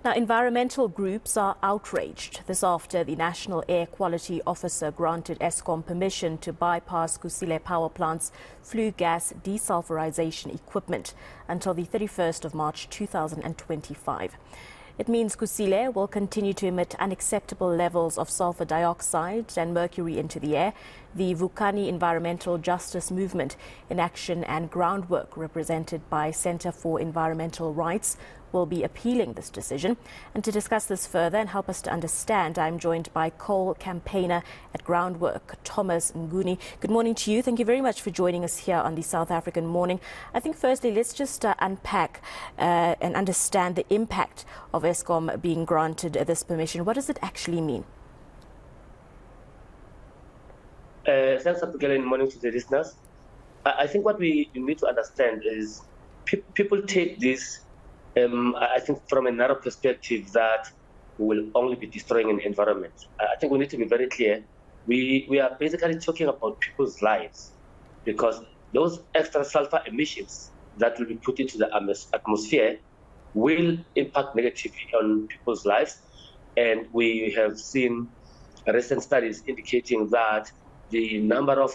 Now, environmental groups are outraged. This after the National Air Quality Officer granted Eskom permission to bypass Kusile power plant's flue gas desulphurisation equipment until the 31st of March 2025. It means Kusile will continue to emit unacceptable levels of sulfur dioxide and mercury into the air. The Vukani Environmental Justice Movement in Action and GroundWork, represented by Centre for Environmental Rights, will be appealing this decision. And to discuss this further and help us to understand, I'm joined by coal campaigner at GroundWork, Thomas Mnguni. Good morning to you. Thank you very much for joining us here on the South African Morning. I think firstly, let's just unpack and understand the impact of Eskom being granted this permission. What does it actually mean? Thanks, Abigail, and morning to the listeners. I think what we need to understand is people take this, I think, from a narrow perspective that we will only be destroying an environment. I think we need to be very clear. We are basically talking about people's lives, because those extra sulfur emissions that will be put into the atmosphere will impact negatively on people's lives. And we have seen recent studies indicating that the number of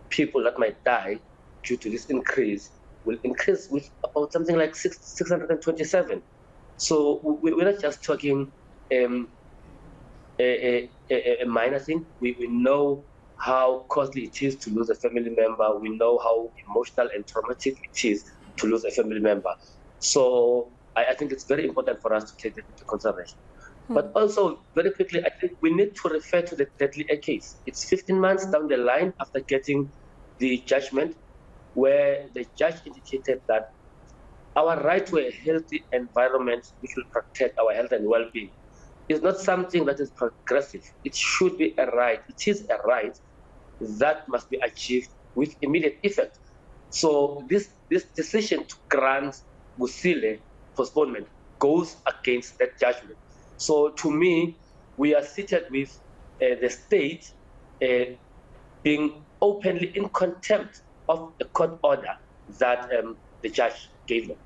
people that might die due to this increase will increase with about something like 627. So we're not just talking a minor thing. We know how costly it is to lose a family member. We know how emotional and traumatic it is to lose a family member. So I think it's very important for us to take that into consideration. But also, very quickly, I think we need to refer to the deadly air case. It's 15 months down the line after getting the judgment, where the judge indicated that our right to a healthy environment, which will protect our health and well-being, is not something that is progressive. It should be a right. It is a right that must be achieved with immediate effect. So this decision to grant Kusile postponement goes against that judgment. So to me, we are seated with the state being openly in contempt of the court order that the judge gave them.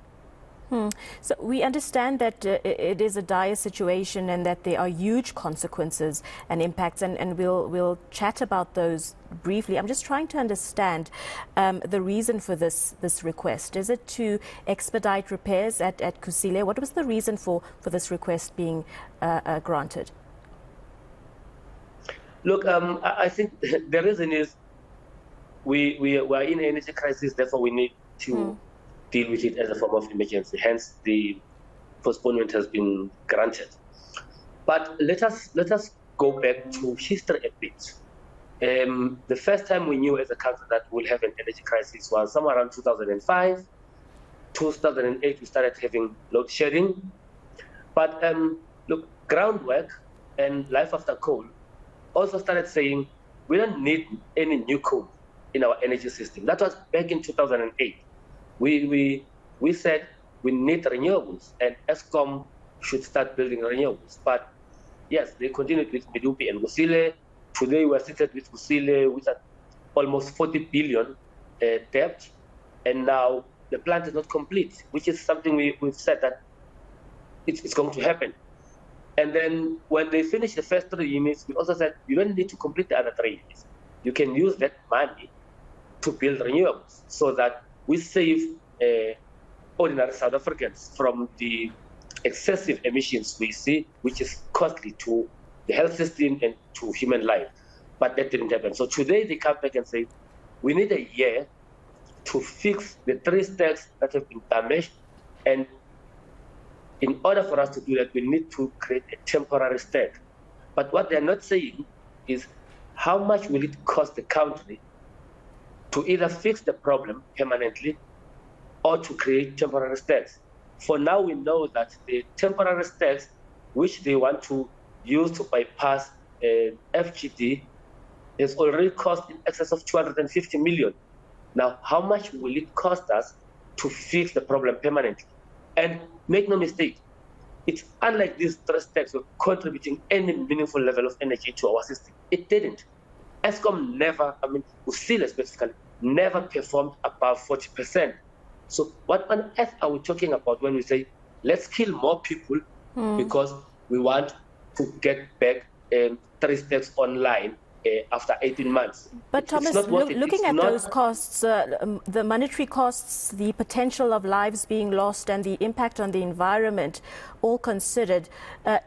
So we understand that it is a dire situation and that there are huge consequences and impacts, and we'll chat about those briefly. I'm just trying to understand the reason for this request. Is it to expedite repairs at Kusile? What was the reason for this request being granted? Look, I think the reason is we are in an energy crisis, therefore we need to deal with it as a form of emergency. Hence, the postponement has been granted. But let us go back to history a bit. The first time we knew as a country that we'll have an energy crisis was somewhere around 2005. 2008, we started having load shedding. But look, GroundWork and Life After Coal also started saying we don't need any new coal in our energy system. That was back in 2008. We said we need renewables, and Eskom should start building renewables. But yes, they continued with Medupi and Kusile. Today we are seated with Kusile with almost 40 billion debt, and now the plant is not complete, which is something we've said that it's going to happen. And then when they finish the first 3 units, we also said you don't need to complete the other 3 units. You can use that money to build renewables so that we save ordinary South Africans from the excessive emissions we see, which is costly to the health system and to human life. But that didn't happen. So today they come back and say, we need a year to fix the 3 stacks that have been damaged. And in order for us to do that, we need to create a temporary stack. But what they're not saying is how much will it cost the country to either fix the problem permanently or to create temporary stacks. For now, we know that the temporary stacks, which they want to use to bypass FGD, has already cost in excess of 250 million. Now, how much will it cost us to fix the problem permanently? And make no mistake, it's unlike these 3 stacks were contributing any meaningful level of energy to our system. It didn't. Eskom never, Kusile specifically, never performed above 40%. So what on earth are we talking about when we say, let's kill more people because we want to get back 3 steps online after 18 months. But Thomas, looking at those costs, the monetary costs, the potential of lives being lost and the impact on the environment, all considered,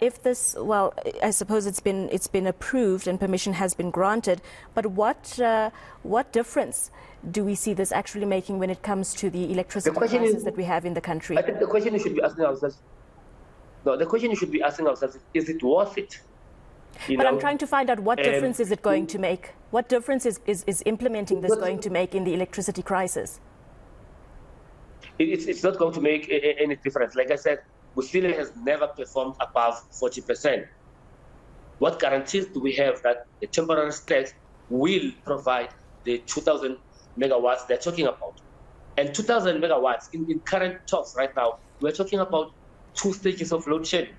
if this, well, I suppose it's been approved and permission has been granted, but what difference do we see this actually making when it comes to the electricity crisis that we have in the country? I think the question you should be asking ourselves, is it worth it? But I'm trying to find out what difference is it going to make? What difference is implementing this going to make in the electricity crisis? It's not going to make any difference. Like I said, Kusile has never performed above 40%. What guarantees do we have that the temporary stacks will provide the 2,000 megawatts they're talking about? And 2,000 megawatts in current talks right now, we're talking about 2 stages of load shedding.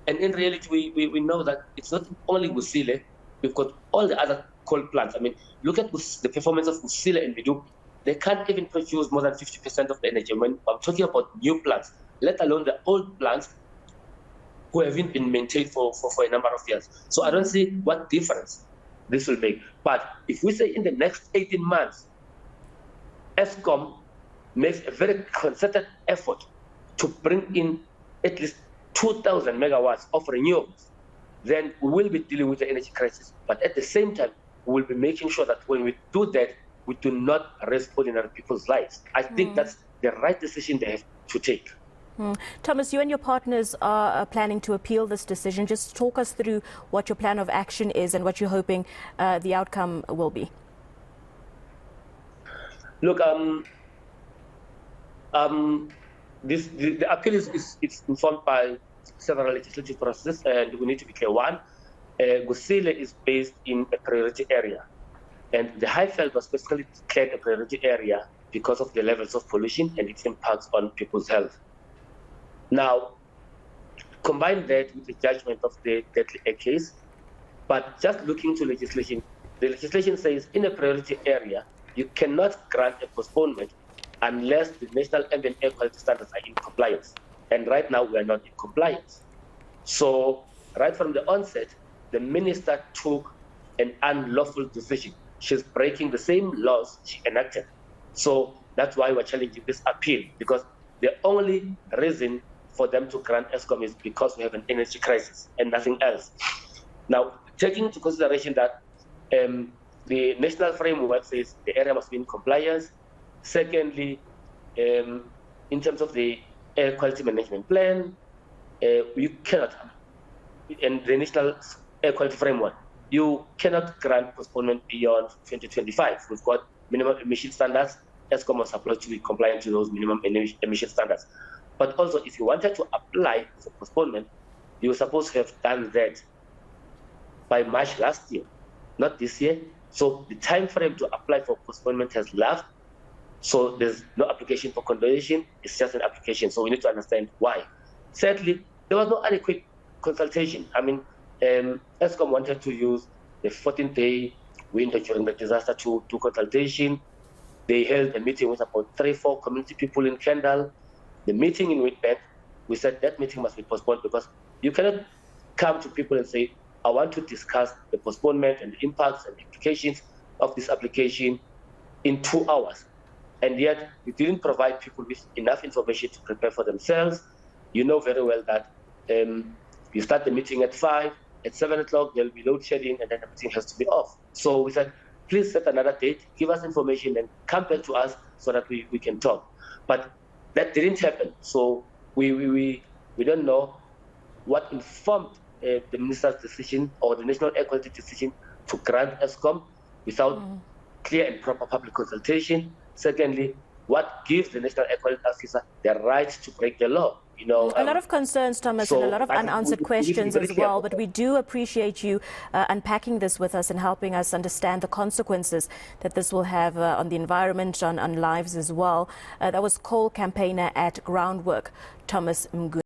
And in reality, we know that it's not only Kusile, we've got all the other coal plants. I mean, look at the performance of Kusile and Medupi. They can't even produce more than 50% of the energy. When I'm talking about new plants, let alone the old plants who haven't been maintained for a number of years. So I don't see what difference this will make. But if we say in the next 18 months, Eskom makes a very concerted effort to bring in at least 2,000 megawatts of renewables, then we will be dealing with the energy crisis. But at the same time, we will be making sure that when we do that, we do not risk ordinary people's lives. I think that's the right decision they have to take. Thomas, you and your partners are planning to appeal this decision. Just talk us through what your plan of action is and what you're hoping the outcome will be. Look, the appeal is informed by several legislative processes, and we need to be clear. One, Kusile is based in a priority area, and the Highveld was specifically declared a priority area because of the levels of pollution and its impacts on people's health. Now, combine that with the judgment of the deadly air case, but just looking to legislation, the legislation says in a priority area, you cannot grant a postponement unless the national ambient air quality standards are in compliance. And right now, we are not in compliance. So right from the onset, the minister took an unlawful decision. She's breaking the same laws she enacted. So that's why we're challenging this appeal, because the only reason for them to grant Eskom is because we have an energy crisis and nothing else. Now, taking into consideration that the national framework says the area must be in compliance. Secondly, in terms of the air quality management plan, you cannot, and the national air quality framework, you cannot grant postponement beyond 2025. We've got minimum emission standards. Eskom was supposed to be compliant to those minimum emission standards. But also, if you wanted to apply for postponement, you were supposed to have done that by March last year, not this year. So the time frame to apply for postponement has lapsed. So there's no application for condonation. It's just an application. So we need to understand why. Thirdly, there was no adequate consultation. I mean, Eskom wanted to use the 14-day window during the disaster to do consultation. They held a meeting with about 3-4 community people in Kendal. The meeting in Witbank, we said that meeting must be postponed because you cannot come to people and say, I want to discuss the postponement and the impacts and the implications of this application in 2 hours. And yet, you didn't provide people with enough information to prepare for themselves. You know very well that you start the meeting at 5, at 7 o'clock, there'll be load shedding, and then the meeting has to be off. So we said, please set another date, give us information, and come back to us so that we can talk. But that didn't happen. So we don't know what informed the minister's decision or the national air quality decision to grant Eskom without clear and proper public consultation. Secondly, what gives the national air quality officer the right to break the law? You know, a lot of concerns, Thomas, and a lot of unanswered questions as well. But we do appreciate you unpacking this with us and helping us understand the consequences that this will have on the environment, on lives as well. That was coal campaigner at groundWork, Thomas Mnguni.